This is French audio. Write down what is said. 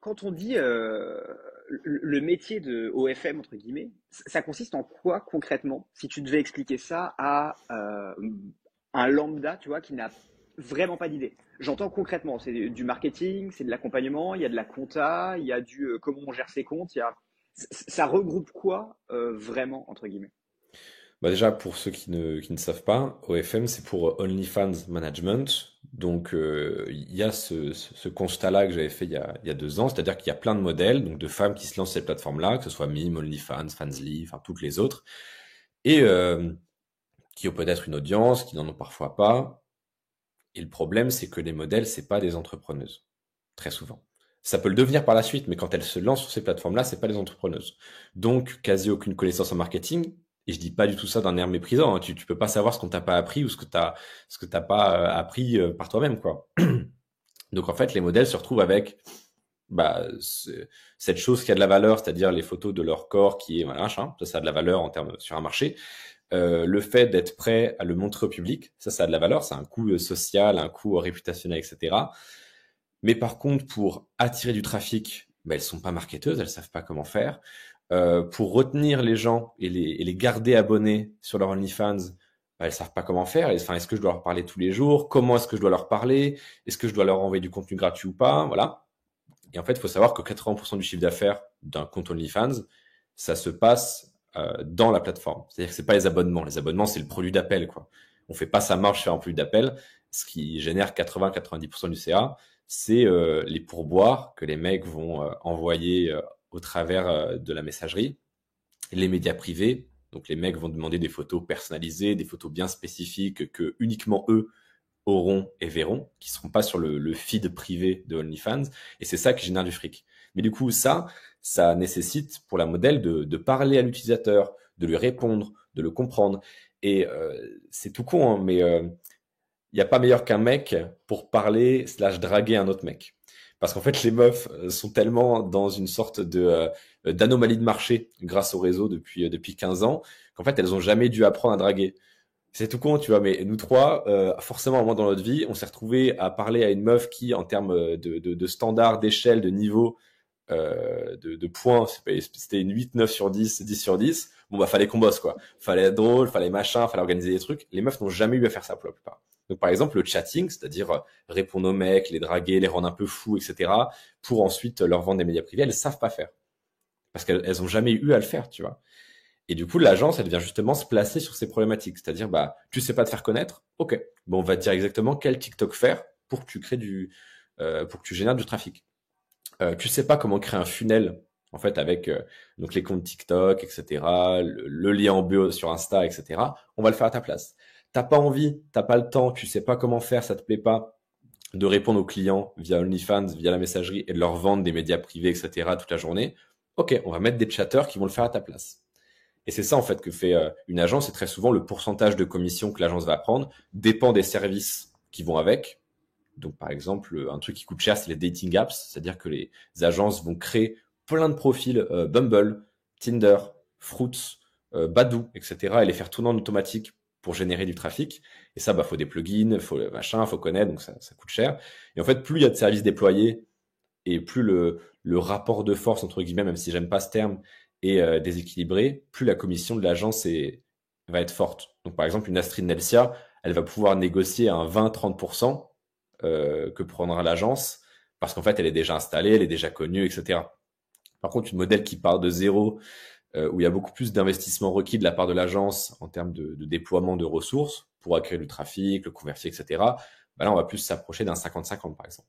quand on dit le métier de OFM, entre guillemets, ça consiste en quoi concrètement? Si tu devais expliquer ça à un lambda, tu vois, qui n'a vraiment pas d'idée. J'entends concrètement, c'est du marketing, c'est de l'accompagnement, il y a de la compta, il y a du comment on gère ses comptes, ça regroupe quoi vraiment, entre guillemets? Bah déjà, pour ceux qui ne savent pas, OFM, c'est pour OnlyFans Management. Donc, il y a ce constat-là que j'avais fait il y a 2 ans, c'est-à-dire qu'il y a plein de modèles, donc de femmes qui se lancent sur cette plateforme-là, que ce soit Mime, OnlyFans, Fansly, enfin toutes les autres, et qui ont peut-être une audience, qui n'en ont parfois pas. Et le problème, c'est que les modèles, c'est pas des entrepreneuses, très souvent. Ça peut le devenir par la suite, mais quand elles se lancent sur ces plateformes-là, c'est pas des entrepreneuses. Donc, quasi aucune connaissance en marketing. Et je dis pas du tout ça d'un air méprisant, hein. Tu peux pas savoir ce qu'on t'a pas appris ou ce que t'as pas appris par toi-même, quoi. Donc, en fait, les modèles se retrouvent avec, bah, cette chose qui a de la valeur, c'est-à-dire les photos de leur corps qui est, voilà, machin. Ça a de la valeur en termes sur un marché. Le fait d'être prêt à le montrer au public, ça a de la valeur, ça a un coût social, un coût réputationnel, etc. Mais par contre, pour attirer du trafic, bah, elles sont pas marketeuses, elles savent pas comment faire. Pour retenir les gens et les garder abonnés sur leur OnlyFans, bah, elles savent pas comment faire. Enfin, est-ce que je dois leur parler tous les jours? Comment est-ce que je dois leur parler? Est-ce que je dois leur envoyer du contenu gratuit ou pas? Voilà. Et en fait, il faut savoir que 80% du chiffre d'affaires d'un compte OnlyFans, ça se passe dans la plateforme. C'est-à-dire que c'est pas les abonnements. Les abonnements, c'est le produit d'appel, quoi. On fait pas sa marge sur un produit d'appel. Ce qui génère 80-90% du CA, c'est les pourboires que les mecs vont envoyer au travers de la messagerie. Les médias privés, donc les mecs vont demander des photos personnalisées, des photos bien spécifiques que uniquement eux auront et verront, qui seront pas sur le feed privé de OnlyFans, et c'est ça qui génère du fric. Mais du coup, ça nécessite pour la modèle de parler à l'utilisateur, de lui répondre, de le comprendre. Et c'est tout con, hein, mais il n'y a pas meilleur qu'un mec pour parler slash draguer un autre mec. Parce qu'en fait, les meufs sont tellement dans une sorte de d'anomalie de marché grâce au réseau depuis 15 ans qu'en fait, elles ont jamais dû apprendre à draguer. C'est tout con, tu vois, mais nous trois, forcément, au moins dans notre vie, on s'est retrouvé à parler à une meuf qui, en termes de standard, d'échelle, de niveau, de points, c'était une 8, 9 sur 10, 10 sur 10. Bon, bah, fallait qu'on bosse, quoi. Fallait être drôle, fallait machin, fallait organiser des trucs. Les meufs n'ont jamais eu à faire ça pour la plupart. Donc, par exemple, le chatting, c'est-à-dire répondre aux mecs, les draguer, les rendre un peu fous, etc., pour ensuite leur vendre des médias privés, elles savent pas faire. Parce qu'elles ont jamais eu à le faire, tu vois. Et du coup, l'agence, elle vient justement se placer sur ces problématiques. C'est-à-dire, bah, tu sais pas te faire connaître? Ok. Bon, on va te dire exactement quel TikTok faire pour que tu crées pour que tu génères du trafic. Tu sais pas comment créer un funnel, en fait, avec, donc les comptes TikTok, etc., le lien en bio sur Insta, etc. On va le faire à ta place. T'as pas envie, t'as pas le temps, tu sais pas comment faire, ça te plaît pas de répondre aux clients via OnlyFans, via la messagerie et de leur vendre des médias privés, etc. toute la journée. Ok, on va mettre des chatteurs qui vont le faire à ta place. Et c'est ça en fait que fait une agence, et très souvent le pourcentage de commission que l'agence va prendre dépend des services qui vont avec. Donc par exemple, un truc qui coûte cher, c'est les dating apps, c'est-à-dire que les agences vont créer plein de profils Bumble, Tinder, Fruits, Badoo, etc. et les faire tourner en automatique pour générer du trafic. Et ça, bah faut des plugins, faut machin, faut connaître, donc ça coûte cher. Et en fait, plus il y a de services déployés et plus le rapport de force, entre guillemets, même si j'aime pas ce terme, est déséquilibré, plus la commission de l'agence va être forte. Donc, par exemple, une Astrid Nelsia, elle va pouvoir négocier un 20-30% que prendra l'agence parce qu'en fait, elle est déjà installée, elle est déjà connue, etc. Par contre, une modèle qui part de zéro, où il y a beaucoup plus d'investissement requis de la part de l'agence en termes de déploiement de ressources pour acquérir du trafic, le convertir, etc., bah là, on va plus s'approcher d'un 50-50, par exemple.